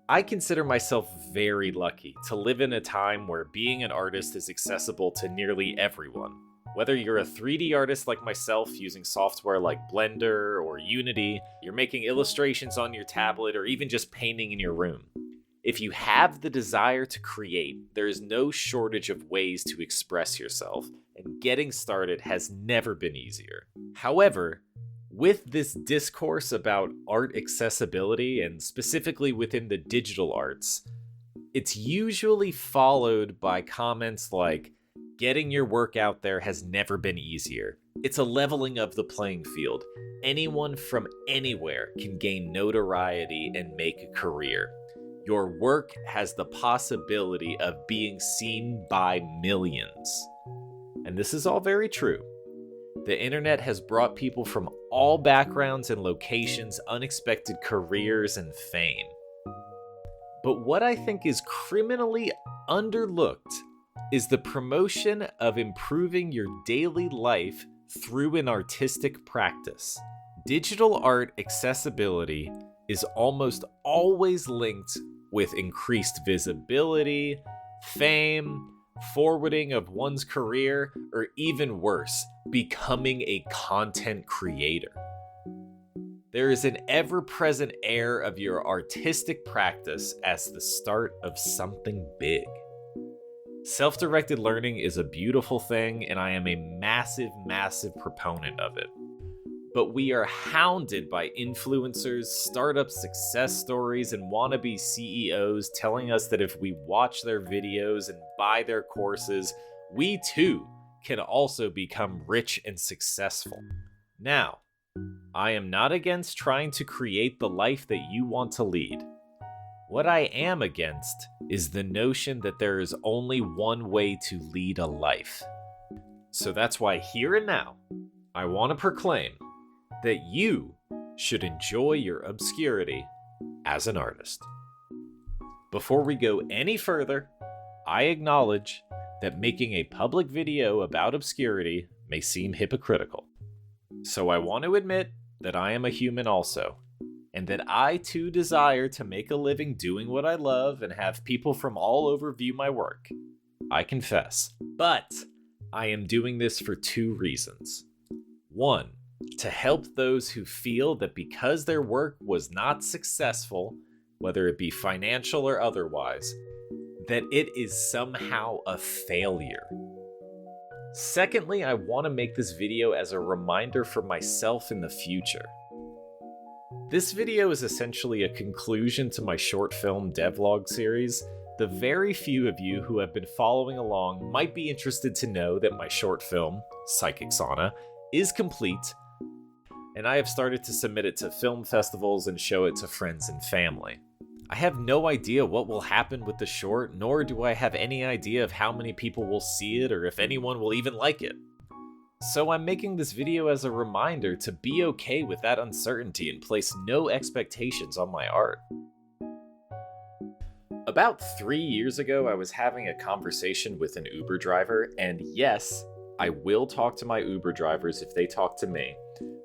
I consider myself very lucky to live in a time where being an artist is accessible to nearly everyone. Whether you're a 3D artist like myself using software like Blender or Unity, you're making illustrations on your tablet, or even just painting in your room. If you have the desire to create, there is no shortage of ways to express yourself, and getting started has never been easier. However, with this discourse about art accessibility, and specifically within the digital arts, it's usually followed by comments like, getting your work out there has never been easier. It's a leveling of the playing field. Anyone from anywhere can gain notoriety and make a career. Your work has the possibility of being seen by millions. And this is all very true. The internet has brought people from all backgrounds and locations unexpected careers and fame. But what I think is criminally underlooked is the promotion of improving your daily life through an artistic practice. Digital art accessibility is almost always linked with increased visibility, fame, forwarding of one's career, or even worse, becoming a content creator. There is an ever-present air of your artistic practice as the start of something big. Self-directed learning is a beautiful thing, and I am a massive, massive proponent of it. But we are hounded by influencers, startup success stories, and wannabe CEOs telling us that if we watch their videos and buy their courses, we too can also become rich and successful. Now, I am not against trying to create the life that you want to lead. What I am against is the notion that there is only one way to lead a life. So that's why here and now, I want to proclaim that you should enjoy your obscurity as an artist. Before we go any further, I acknowledge that making a public video about obscurity may seem hypocritical. So I want to admit that I am a human also, and that I too desire to make a living doing what I love and have people from all over view my work. I confess. But I am doing this for two reasons. One, to help those who feel that because their work was not successful, whether it be financial or otherwise, that it is somehow a failure. Secondly, I want to make this video as a reminder for myself in the future. This video is essentially a conclusion to my short film devlog series. The very few of you who have been following along might be interested to know that my short film, Psychic Sauna, is complete, and I have started to submit it to film festivals and show it to friends and family. I have no idea what will happen with the short, nor do I have any idea of how many people will see it or if anyone will even like it. So I'm making this video as a reminder to be okay with that uncertainty and place no expectations on my art. About 3 years ago, I was having a conversation with an Uber driver, and yes, I will talk to my Uber drivers if they talk to me.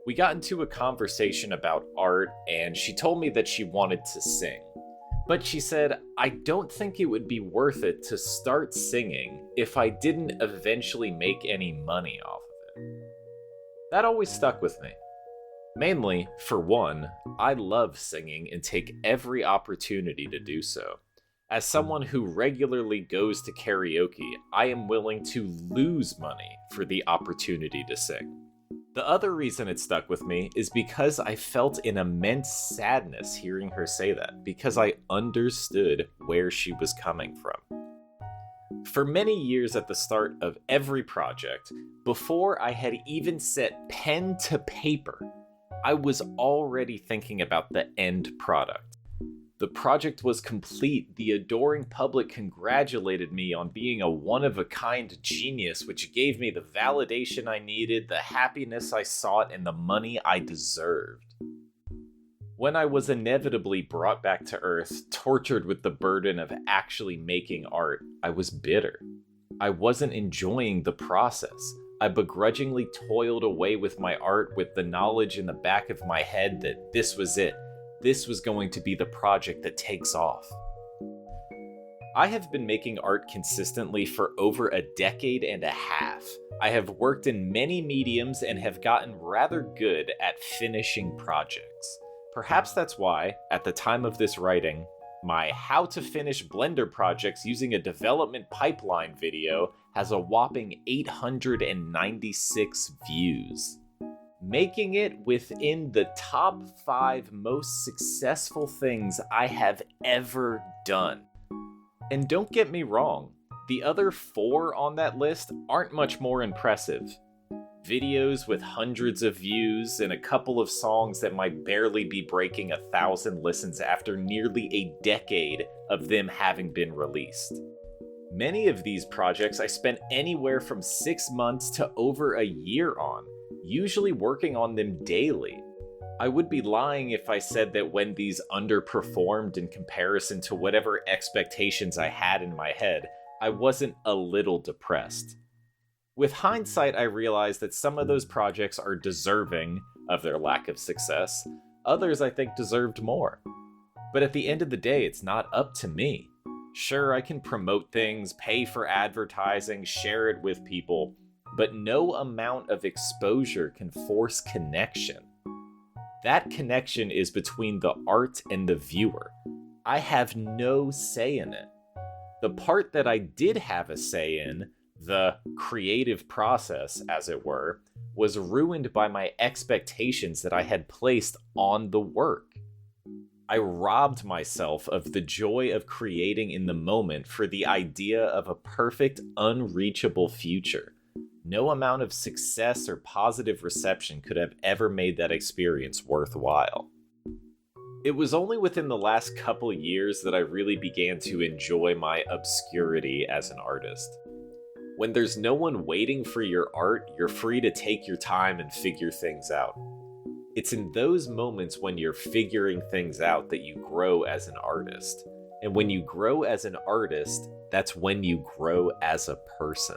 We got into a conversation about art, and she told me that she wanted to sing. But she said, I don't think it would be worth it to start singing if I didn't eventually make any money off of it. That always stuck with me. Mainly, for one, I love singing and take every opportunity to do so. As someone who regularly goes to karaoke, I am willing to lose money for the opportunity to sing. The other reason it stuck with me is because I felt an immense sadness hearing her say that, because I understood where she was coming from. For many years at the start of every project, before I had even set pen to paper, I was already thinking about the end product. The project was complete. The adoring public congratulated me on being a one-of-a-kind genius, which gave me the validation I needed, the happiness I sought, and the money I deserved. When I was inevitably brought back to Earth, tortured with the burden of actually making art, I was bitter. I wasn't enjoying the process. I begrudgingly toiled away with my art with the knowledge in the back of my head that this was it. this was going to be the project that takes off. I have been making art consistently for over a decade and a half. I have worked in many mediums and have gotten rather good at finishing projects. Perhaps that's why, at the time of this writing, my How to Finish Blender Projects Using a Development Pipeline video has a whopping 896 views, making it within the top 5 most successful things I have ever done. And don't get me wrong, the other 4 on that list aren't much more impressive. Videos with hundreds of views and a couple of songs that might barely be breaking 1,000 listens after nearly a decade of them having been released. Many of these projects I spent anywhere from 6 months to over a year on, usually working on them daily. I would be lying if I said that when these underperformed in comparison to whatever expectations I had in my head, I wasn't a little depressed. With hindsight, I realized that some of those projects are deserving of their lack of success. Others, I think, deserved more. But at the end of the day, it's not up to me. Sure, I can promote things, pay for advertising, share it with people, but no amount of exposure can force connection. That connection is between the art and the viewer. I have no say in it. The part that I did have a say in, the creative process, as it were, was ruined by my expectations that I had placed on the work. I robbed myself of the joy of creating in the moment for the idea of a perfect, unreachable future. No amount of success or positive reception could have ever made that experience worthwhile. It was only within the last couple years that I really began to enjoy my obscurity as an artist. When there's no one waiting for your art, you're free to take your time and figure things out. It's in those moments when you're figuring things out that you grow as an artist. And when you grow as an artist, that's when you grow as a person.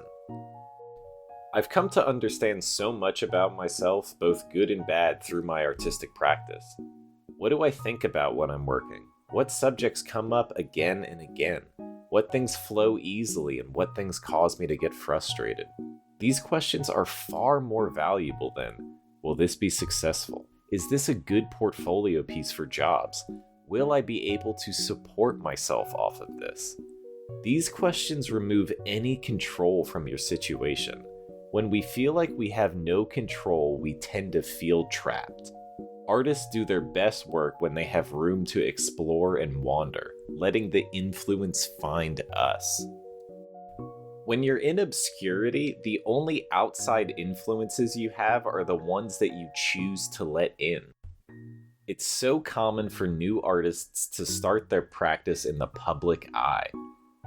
I've come to understand so much about myself, both good and bad, through my artistic practice. What do I think about when I'm working? What subjects come up again and again? What things flow easily and what things cause me to get frustrated? These questions are far more valuable than, will this be successful? Is this a good portfolio piece for jobs? Will I be able to support myself off of this? These questions remove any control from your situation. When we feel like we have no control, we tend to feel trapped. Artists do their best work when they have room to explore and wander, letting the influence find us. When you're in obscurity, the only outside influences you have are the ones that you choose to let in. It's so common for new artists to start their practice in the public eye,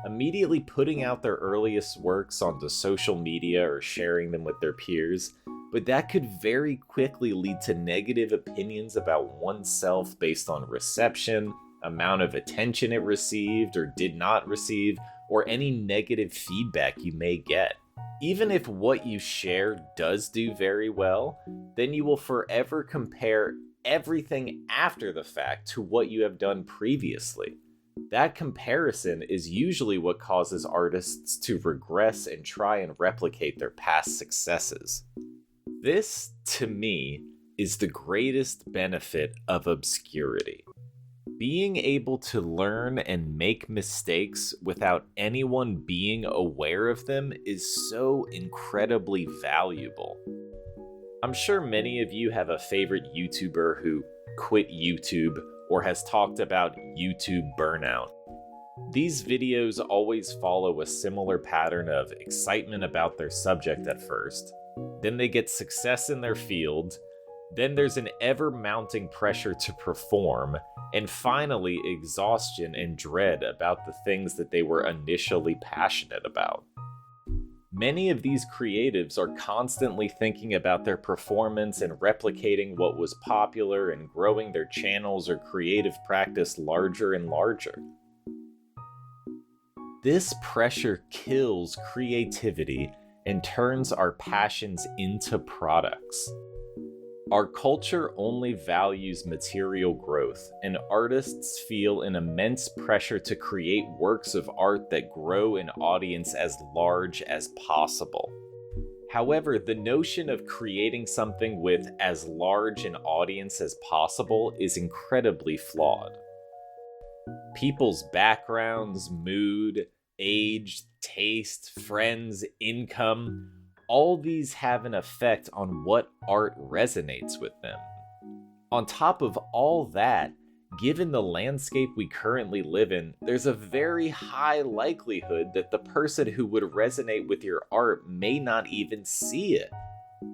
immediately putting out their earliest works onto social media or sharing them with their peers, but that could very quickly lead to negative opinions about oneself based on reception, amount of attention it received or did not receive, or any negative feedback you may get. Even if what you share does do very well, then you will forever compare everything after the fact to what you have done previously. That comparison is usually what causes artists to regress and try and replicate their past successes. This, to me, is the greatest benefit of obscurity. Being able to learn and make mistakes without anyone being aware of them is so incredibly valuable. I'm sure many of you have a favorite YouTuber who quit YouTube or has talked about YouTube burnout. These videos always follow a similar pattern of excitement about their subject at first, then they get success in their field, then there's an ever-mounting pressure to perform, and finally exhaustion and dread about the things that they were initially passionate about. Many of these creatives are constantly thinking about their performance and replicating what was popular and growing their channels or creative practice larger and larger. This pressure kills creativity and turns our passions into products. Our culture only values material growth, and artists feel an immense pressure to create works of art that grow an audience as large as possible. However, the notion of creating something with as large an audience as possible is incredibly flawed. People's backgrounds, mood, age, taste, friends, income, all these have an effect on what art resonates with them. On top of all that, given the landscape we currently live in, there's a very high likelihood that the person who would resonate with your art may not even see it.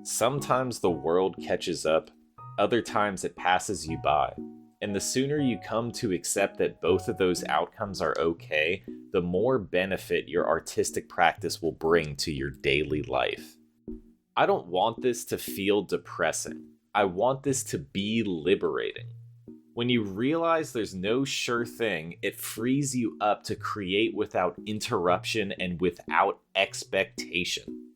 Sometimes the world catches up, other times it passes you by. And the sooner you come to accept that both of those outcomes are okay, the more benefit your artistic practice will bring to your daily life. I don't want this to feel depressing. I want this to be liberating. When you realize there's no sure thing, it frees you up to create without interruption and without expectation.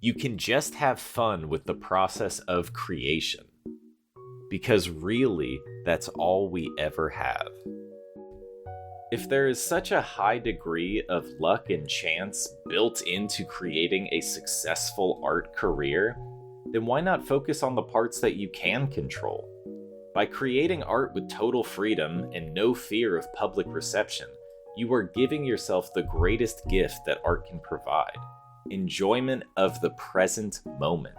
You can just have fun with the process of creation. Because really, that's all we ever have. If there is such a high degree of luck and chance built into creating a successful art career, then why not focus on the parts that you can control? By creating art with total freedom and no fear of public reception, you are giving yourself the greatest gift that art can provide: enjoyment of the present moment.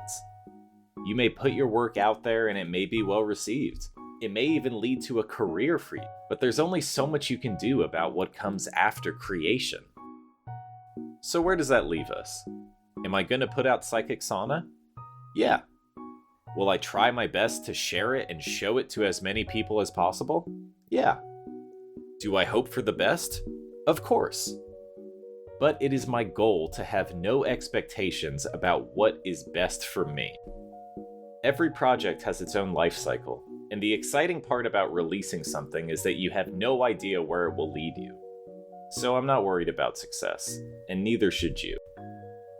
You may put your work out there and it may be well received. It may even lead to a career for you, but there's only so much you can do about what comes after creation. So where does that leave us? Am I going to put out Psychic Sauna? Yeah. Will I try my best to share it and show it to as many people as possible? Yeah. Do I hope for the best? Of course. But it is my goal to have no expectations about what is best for me. Every project has its own life cycle, and the exciting part about releasing something is that you have no idea where it will lead you. So I'm not worried about success, and neither should you.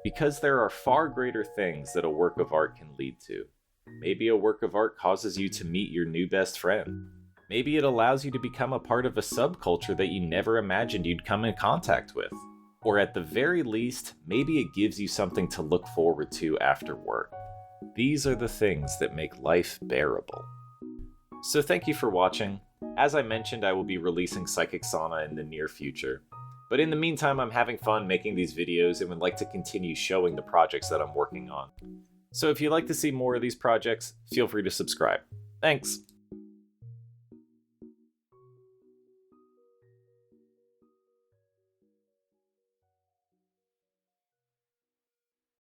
Because there are far greater things that a work of art can lead to. Maybe a work of art causes you to meet your new best friend. Maybe it allows you to become a part of a subculture that you never imagined you'd come in contact with. Or at the very least, maybe it gives you something to look forward to after work. These are the things that make life bearable. So thank you for watching. As I mentioned, I will be releasing Psychic Sauna in the near future. But in the meantime, I'm having fun making these videos and would like to continue showing the projects that I'm working on. So if you'd like to see more of these projects, feel free to subscribe. Thanks!